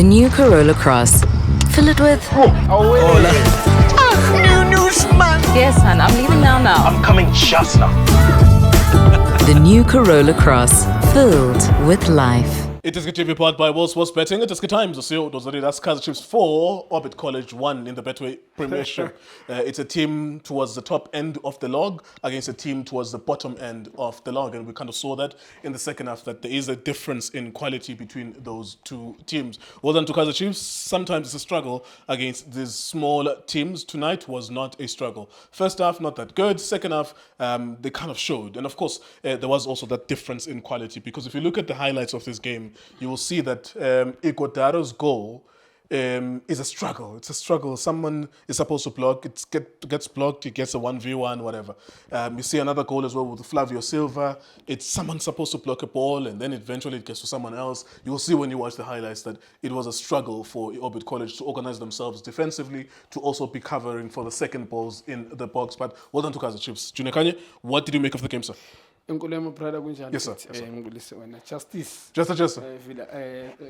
The new Corolla Cross. Fill it with... New news, man. Yes, son, I'm leaving now. I'm coming just now. The new Corolla Cross. Filled with life. It is TV powered by World Sports Betting. It is times to see those are that's Kaizer Chiefs 4, Orbit College 1 in the Betway Premiership. It's a team towards the top end of the log against a team towards the bottom end of the log, and we kind of saw that in the second half that there is a difference in quality between those two teams. Well done to Kaizer Chiefs. Sometimes it's a struggle against these small teams. Tonight was not a struggle. First half, not that good. Second half, they kind of showed, and of course, there was also that difference in quality, because if you look at the highlights of this game, you will see that Ikotaro's goal is a struggle. It's a struggle. Someone is supposed to block. It gets blocked. He gets a 1v1, whatever. You see another goal as well with Flavio Silva. It's someone supposed to block a ball, and then eventually it gets to someone else. You will see when you watch the highlights that it was a struggle for Orbit College to organize themselves defensively, to also be covering for the second balls in the box. But well done to Kaizer Chiefs. Junior Kanye, what did you make of the game, sir? Enkulemo brother kunjani? Yes, sir. Yes, sir. Ngibulise wena Justice. Just. Vila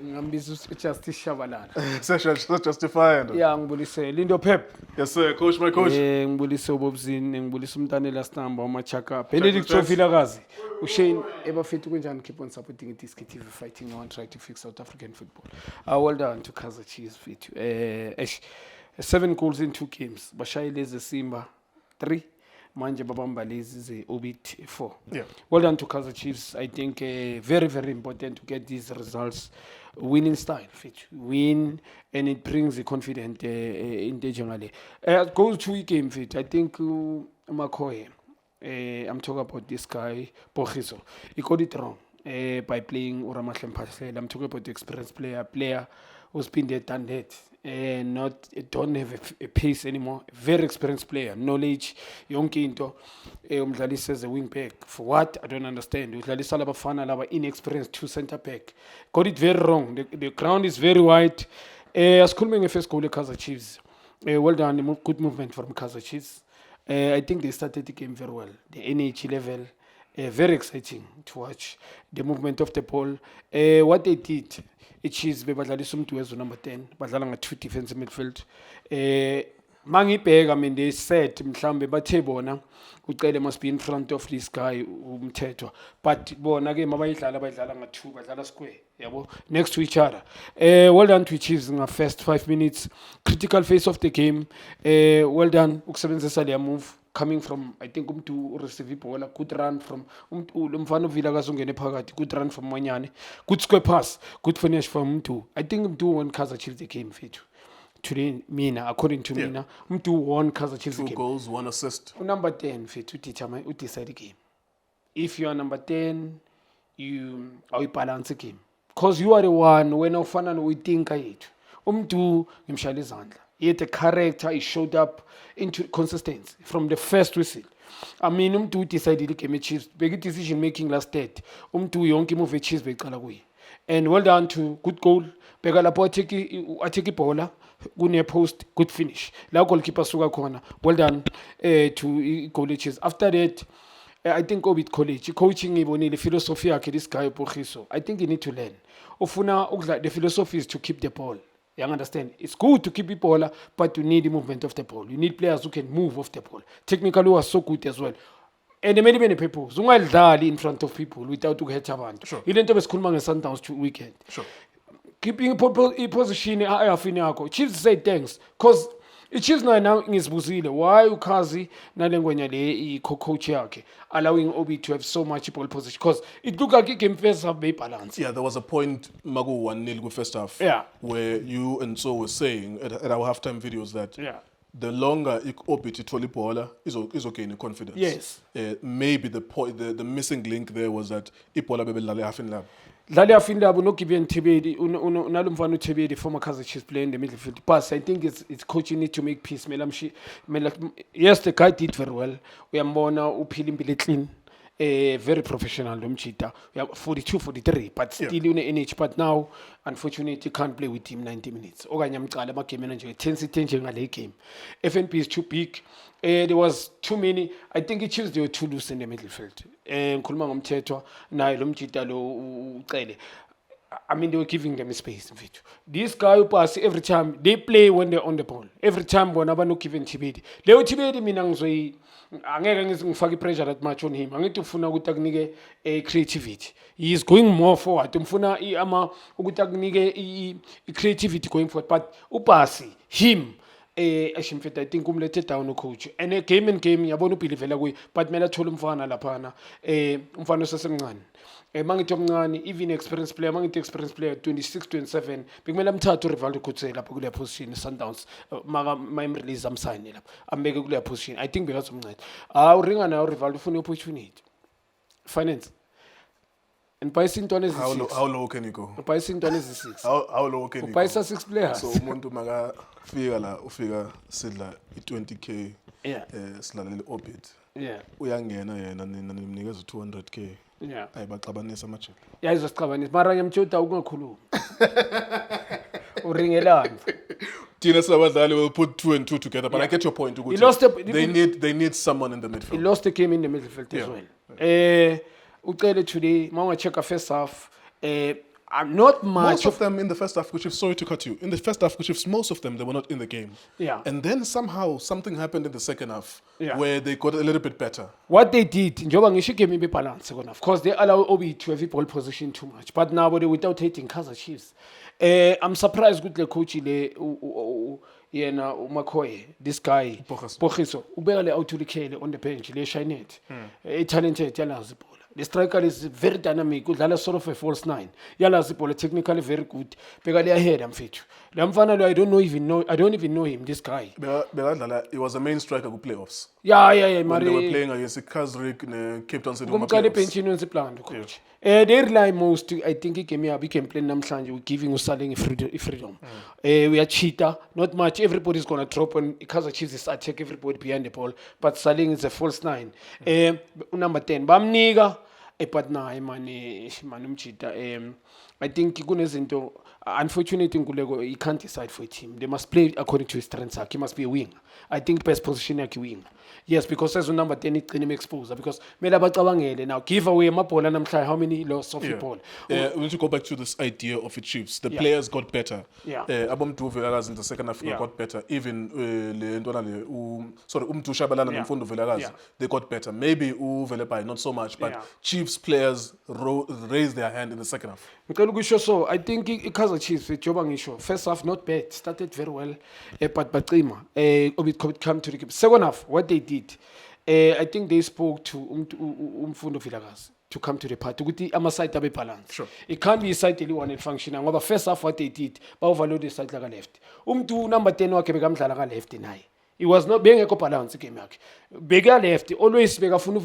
ngambiza Justice Shabalala. Session, justify. Yeah, ngibulise Lindo Pep. Yes, sir. Coach, my coach. Ngibulise uBobzini, ngibulise umntanela Stamba uMachaka. Benedict Vilakazi. Ushane ebafethu kunjani, keep on supporting it is TV fighting no one try to fix South African football. Well done to Kaizer Chiefs fethu. 7 goals in 2 games. Bashayeleze Simba 3. Manje babamba lezi ze Orbit 4. Yeah. Well done to Kaizer Chiefs. I think very, very important to get these results. Winning style, fit win, and it brings the confidence intentionally. Goal 2 game fit. I think Makoye. I'm talking about this guy Pogiso. He got it wrong by playing Uramahle Mphahlele. I'm talking about the experienced player who's been there, done that. Don't have a pace anymore. Very experienced player, knowledge. Yonke into umdlalisi as a wing back. For what? I don't understand. Udlalisa labafana laba inexperienced 2 center back. Got it very wrong. The ground is very wide. Asikhulume nge-first goal Kaizer Chiefs. Well done, good movement from Kaizer Chiefs. I think they started the game very well. The energy level, very exciting to watch. The movement of the ball. What they did. Chiefs bebadlalisa umuntu wezo number 10 badlala nga 2 defensive midfield. Mangibheka mina they said mhlambe bathe bona ucele must be in front of this guy umthetho, but bona ke mabayidlala badlala nga 2 badlala square yabo next to each other. Well done to Chiefs in the first 5 minutes, critical phase of the game. Well done ukusebenzisa le move coming from, I think umntu receive ball, good run from umfana Vilakazi ungene phakathi, good run from Manyane, good square pass, good finish from umntu. I think umntu won Kaizer Chiefs the game fethu. Today, mina, according to Mina, umntu won Kaizer Chiefs the game. 2 goals, 1 assist. Number 10 fethu uthi decide the game. If you are number 10, you balance the game. Because you are the one when ufana noyithinka yethu. Umntu ngimshaya izandla. Yet the character is showed up into consistency from the first whistle. I mean, umntu decided the game Chiefs. Big decision making last date. Umntu yonke move Chiefs beqala kuyi. And well done to good goal. Beka lapho atiki bola kune post, good finish. La goalkeeper suka khona. Well done to goal Chiefs. After that, I think Orbit College coaching ibonile philosophy yakhe this guy Pogiso. I think you need to learn. Ufuna the philosophy is to keep the ball. You understand? It's good to keep the ball, but you need the movement of the ball. You need players who can move off the ball. Technically, was so good as well. And many people. Zungadlali in front of people without to hurt abantu. Sure. Ile nto besikhuluma nge-Sundowns weekend. Sure. Keeping position ayafini yakho. Chiefs say thanks because Chiefs now ngizibuzile why uKhazi nalengwenya le coach yakhe allowing Obi to have so much ball position, because it looked like game first half very balanced. Yeah, there was a point Magu 1-0 with first half. Yeah. Where you and so were saying at our halftime videos that the longer Obi to bola is okay in confidence. Yes. Maybe the missing link there was that Ipola bebelale half in lab. Dlala yafinda no Gibeon Tebedi unalumfana uTebedi former Kaizer Chiefs player in the midfield. But I think it's coaching need to make peace. Yes, the guy did very well. Uyambona uphilimpile clean. Very professional Lumchita. We are 42, 43, but still in the NH. But now, unfortunately, you can't play with him 90 minutes. Oganyamkala game manager tense game. FNP is too big. There was too many. I think it chose they were too loose in the midfield. Kulma ngomthetho naye lo Mchita lo ucele. I mean, they were giving them space. This guy pass every time they play when they're on the ball. Every time when I'm not giving Tibedi. Leo Tibedi minangzoi. Angeke ngifake pressure that much on him. Angithi ufuna ukuthi akunike creativity. He is going more forward. Umfuna ukuthi akunike creativity going forward. But upasi him. I think umlethe down coach and a game yabona ubhilivela kuye but kumele athole umfana laphana umfana osesemncane mangithi omncane even experienced player 26 27 bekumele amthathe uRivaldo Kutse lapho kule position Sundowns my release amsign lapho ambeke kule position I think bekazomncane uringa nayo uRivaldo ufuna opportunity finance and by sintwana ezisi How low can you go? by sintwana ezisi How low can you by go? 6 players So umuntu makafika la ufika sidla i20k yeah silalela orbit. yeah Uyangena yena nina nimnikeza 200k. yeah Ayibaxabanisa amajele. yayizoxabanisa mara ngiyamthuda ukungakhuluma uringelana Tina Sabadali will put 2 and 2 together, but I get your point. He lost They need someone in the he midfield. lost the game in the midfield as well ucele today mawunga check first half I'm not much Most of them in the first half, which is sorry to cut you. In the first half, which is most of them, they were not in the game. Yeah. And then somehow something happened in the second half Yeah. where they got a little bit better. what they did njengoba ngisho igame ibe balance second half because they allow Obi to have ball position too much but now they without hating Kaizer Chiefs I'm surprised with the coach le yena uMakoye this guy Pogiso ubeka le Autulikele on the bench le Shinet talented yalazi ball the striker is very dynamic udlala sort of a false nine yalazi ball technically very good beka le ahead amfethu lamfana lo I don't even know him this guy He was a main striker who playoffs. yeah When mari they were playing against Kazrick and Cape Town City. kumqala ebenchini wensiplant coach they rely most I think igame yabo can play namhlanje we giving usaling freedom we are cheater not much everybody's going to drop on Kaizer Chiefs is attack everybody behind the ball but Saling is a false nine number 10 bamnika but naye mani umcheater I think kunezinto unfortunately Ngulego he can't decide for a team they must play according to his strengths he must be a winger I think best position yakhe wing yes because as number 10 igcine exposure because mele abacabangele now give away amabhola namhlanje how many loss of ball We need to go back to this idea of the Chiefs. The players got better. Yeah. Abomduve Velagazi in the second half got better. Even Umdu Shabalala and Mfundo Velagazi, they got better. Maybe Uvelepai, not so much, but Chiefs players raised their hand in the second half. So I think Kaizer Chiefs joba ngisho first half not bad started very well but Bacima come to the game second half what they did I think they spoke to Mfundo Vilakazi to come to the party ukuthi ama-side abe balance Sure. it can't be iside eli-one elifunctiona ngoba first half what they did ba-overload iside laka-left umntu number 10 wakhe bekamdlala ka-left naye he was not bengekho balance igame yakhe beka-left always bekafuna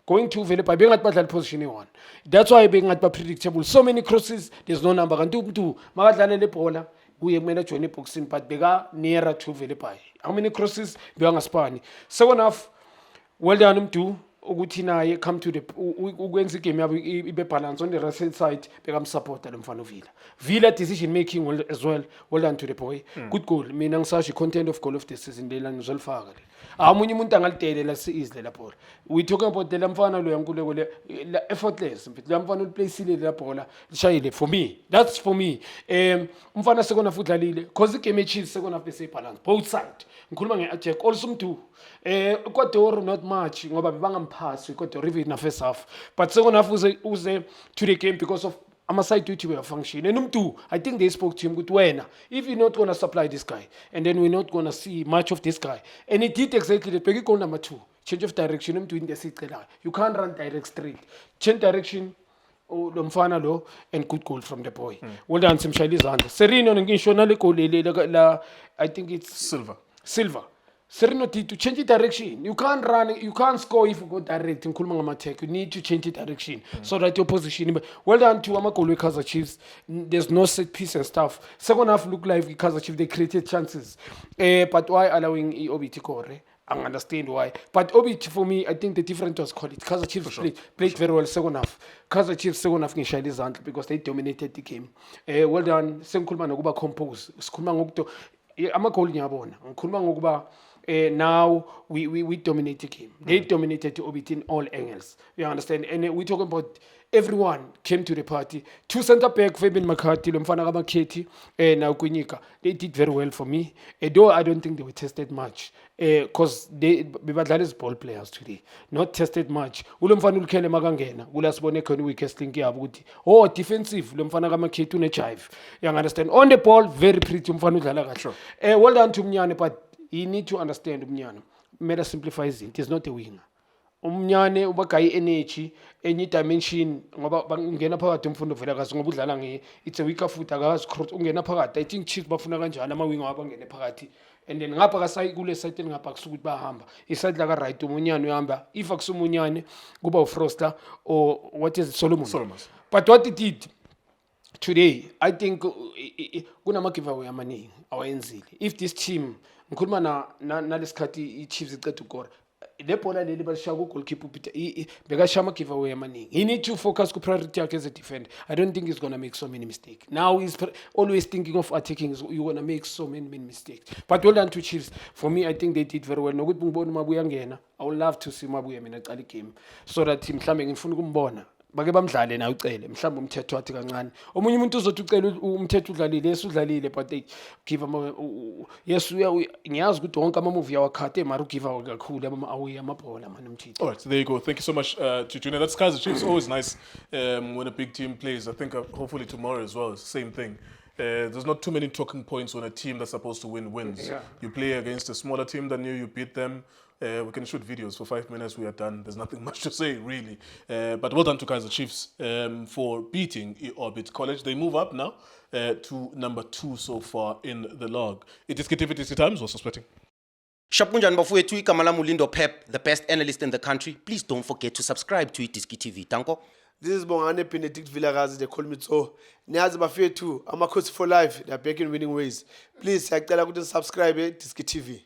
going to vele by bengathi badlala position e1 that's why bengathi ba-predictable so many crosses there's no number kanti umntu makadlala le bhola kuye kumele ajoine eboxini but beka nearer to vele by how many crosses bekangasipani second half well done umntu ukuthi naye come to the ukwenza igame yabo ibe balance on the right hand side bekamsupporta lo mfana Villa decision making well as well done to the boy good goal mina ngisasho content of goal of the season lela ngizolifaka le amunye umuntu angalidelela sizile lapho we talking about the mfana lo yankuleko le effortless mfethu la mfana uplay sile la bhola lishayile for me that's for me umfana sekona futlalile cause igame echiefs sekona bese balance both side ngikhuluma ngeattack also mntu kodwa not much ngoba bebangamphasi kodwa even na first half but second half uze to the game because of ama-side duty were function and umntu I think they spoke to him ukuthi wena if you're not going to supply this guy and then we're not going to see much of this guy and he did exactly that beki goal number 2 change of direction umntu into esicelayo you can't run direct straight change direction lo mfana lo and good goal from the boy well done simshayile izandla Serino ngisho nale goal la I think it's Silver Serino did to change the direction. You can't run, you can't score if you go direct. You need to change the direction so that your position. Well done to Amakolo Kaizer Chiefs. There's no set piece and stuff. Second half look like Kaizer Chiefs, they created chances. But why allowing Obi to go? I understand why. But Obi, for me, I think the difference was called it. Kaizer Chiefs played very well second half. Kaizer Chiefs second half ngishayile izandla because they dominated the game. Well done. Sengikhuluma ngokuba compose. Sikhuluma ngokuthi ama-goal ngiyabona. Ngikhuluma ngokuba now we dominate the game. They dominated Obit in all angles. You understand? And we're talking about everyone came to the party. 2 centre back, Fabian McCarthy, Lomfana Maketi, and now Kunyika. They did very well for me. Though I don't think they were tested much. Because they are ball players today. Not tested much. Ulomfana Ulkele Magangena. Ulasbone Koni weakest link Abuti. Oh, defensive. Lomfana Maketi ne chive. You understand? On the ball, very pretty. Sure. Well done to Mnyane, but you need to understand Mnyane. Meda simplifies it. He's not a winger. Umnyane ubagayi energy enye dimension ngoba ungena phakathi umfundo vela kazi ngoba udlala it's a weaker foot akazi cross ungena phakathi. I think Chiefs bafuna kanjalo ama winger abangene phakathi and then ngapha ka side kule side ngapha kusukuthi bahamba iside la ka right umunyane uyahamba if akusumunyane kuba uFroster or what is it Solomon. But what it did today, I think kunama giveaway amaningi awayenzile. If this team ngikhuluma nalesikhathi iChiefs icede ukora le bhola leli balishaya ku goalkeeper bekashaya ama giveaway amaningi. He need to focus ku priority yakhe as a defender. I don't think he's going to make so many mistakes. Now he's always thinking of attacking. You're going to make so many mistakes. But well done to Chiefs. For me, I think they did very well. Nokuthi ngibona Mabuya ngena. I would love to see Mabuya mina aqala igame so that mhlambe ngifuna ukumbona bake bamdlale na ucele mhlawumbe umthetho wathi kancane omunye umuntu uzothi ucela umthetho udlalile esudlalile but they give yes ngiyazi ukuthi wonke ama movie yawakhathe mara ugive kakhulu away amabhola man umthetho. All right, there you go. Thank you so much to Junior. That's Kaizer Chiefs. Always nice when a big team plays. I think hopefully tomorrow as well, it's the same thing. There's not too many talking points when a team that's supposed to win wins. Yeah. You play against a smaller team than you beat them. We can shoot videos for 5 minutes, we are done. There's nothing much to say, really. But well done to Kaizer Chiefs for beating Orbit College. They move up now to number 2 so far in the log. It is KTV Times, also sweating. Shapunjan Bafuyetui Kamala Mulindo Pep, the best analyst in the country. Please don't forget to subscribe to Diski TV. Tanko. This is Bongane Benedict Villagazi, they call me so. Niazi Bafuyetui, I'm a coach for life. They're back in winning ways. Please, I tell you to subscribe to Diski TV.